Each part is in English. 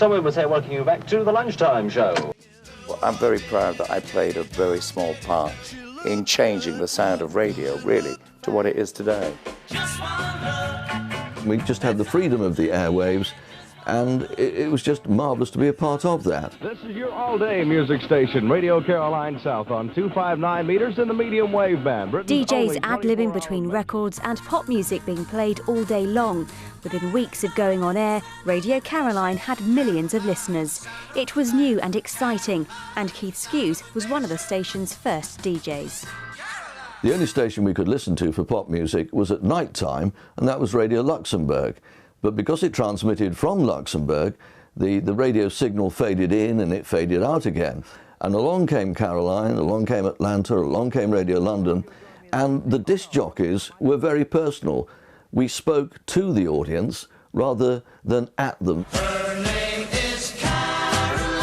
So we will say welcome you back to the Lunchtime Show. Well, I'm very proud that I played a very small part in changing the sound of radio, really, to what it is today. We just had the freedom of the airwaves, and it was just marvellous to be a part of that. This is your all-day music station, Radio Caroline South on 259 meters in the medium wave band. DJs ad-libbing between records and pop music being played all day long. Within weeks of going on air, Radio Caroline had millions of listeners. It was new and exciting, and Keith Skews was one of the station's first DJs. The only station we could listen to for pop music was at night time, and that was Radio Luxembourg. But because it transmitted from Luxembourg, the radio signal faded in and it faded out again. And along came Caroline, along came Atlanta, along came Radio London, and the disc jockeys were very personal. We spoke to the audience rather than at them. Her name is Caroline.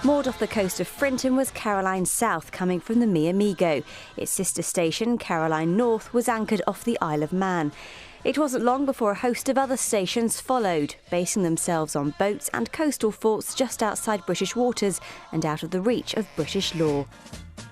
Moored off the coast of Frinton was Caroline South, coming from the Mi Amigo. Its sister station, Caroline North, was anchored off the Isle of Man. It wasn't long before a host of other stations followed, basing themselves on boats and coastal forts just outside British waters and out of the reach of British law.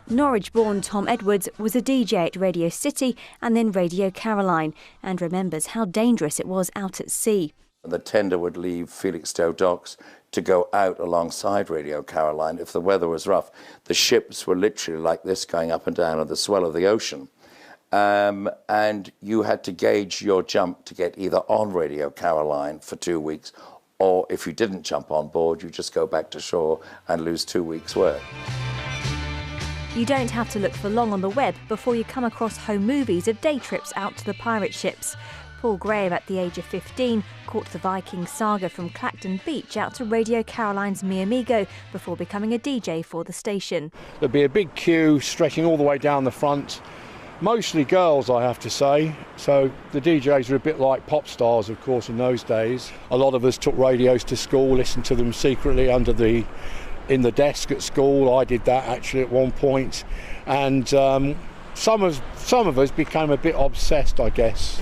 Norwich-born Tom Edwards was a DJ at Radio City and then Radio Caroline, and remembers how dangerous it was out at sea. The tender would leave Felixstowe docks to go out alongside Radio Caroline. If the weather was rough, the ships were literally like this, going up and down on the swell of the ocean. And you had to gauge your jump to get either on Radio Caroline for 2 weeks, or if you didn't jump on board, you just go back to shore and lose 2 weeks' work. You don't have to look for long on the web before you come across home movies of day trips out to the pirate ships. Paul Graham, at the age of 15, caught the Viking saga from Clacton Beach out to Radio Caroline's Mi Amigo before becoming a DJ for the station. There'd be a big queue stretching all the way down the front, mostly girls, I have to say. So the DJs were a bit like pop stars, of course, in those days. A lot of us took radios to school, listened to them secretly in the desk at school. I did that actually at one point, and some of us became a bit obsessed, I guess.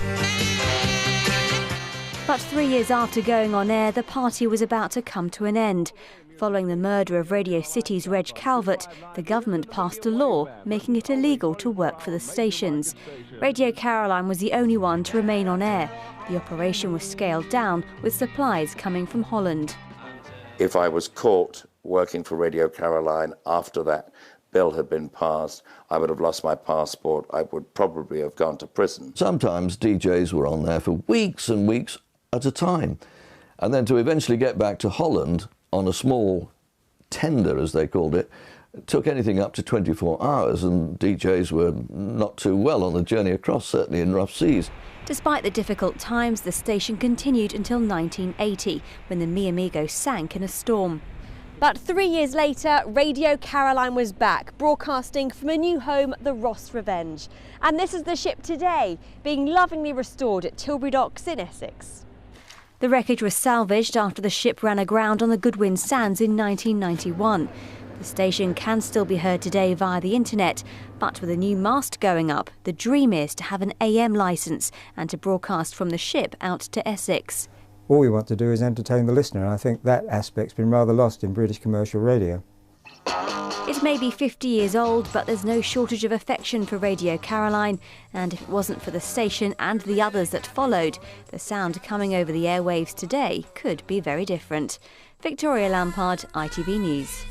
But 3 years after going on air, the party was about to come to an end. Following the murder of Radio City's Reg Calvert, the government passed a law making it illegal to work for the stations. Radio Caroline was the only one to remain on air. The operation was scaled down, with supplies coming from Holland. If I was caught working for Radio Caroline after that bill had been passed, I would have lost my passport. I would probably have gone to prison. Sometimes DJs were on there for weeks and weeks at a time. And then to eventually get back to Holland on a small tender, as they called it, took anything up to 24 hours, and DJs were not too well on the journey across, certainly in rough seas. Despite the difficult times, the station continued until 1980, when the Mi Amigo sank in a storm. But 3 years later, Radio Caroline was back, broadcasting from a new home, the Ross Revenge. And this is the ship today, being lovingly restored at Tilbury Docks in Essex. The wreckage was salvaged after the ship ran aground on the Goodwin Sands in 1991. The station can still be heard today via the internet, but with a new mast going up, the dream is to have an AM licence and to broadcast from the ship out to Essex. All we want to do is entertain the listener, and I think that aspect's been rather lost in British commercial radio. It may be 50 years old, but there's no shortage of affection for Radio Caroline, and if it wasn't for the station and the others that followed, the sound coming over the airwaves today could be very different. Victoria Lampard, ITV News.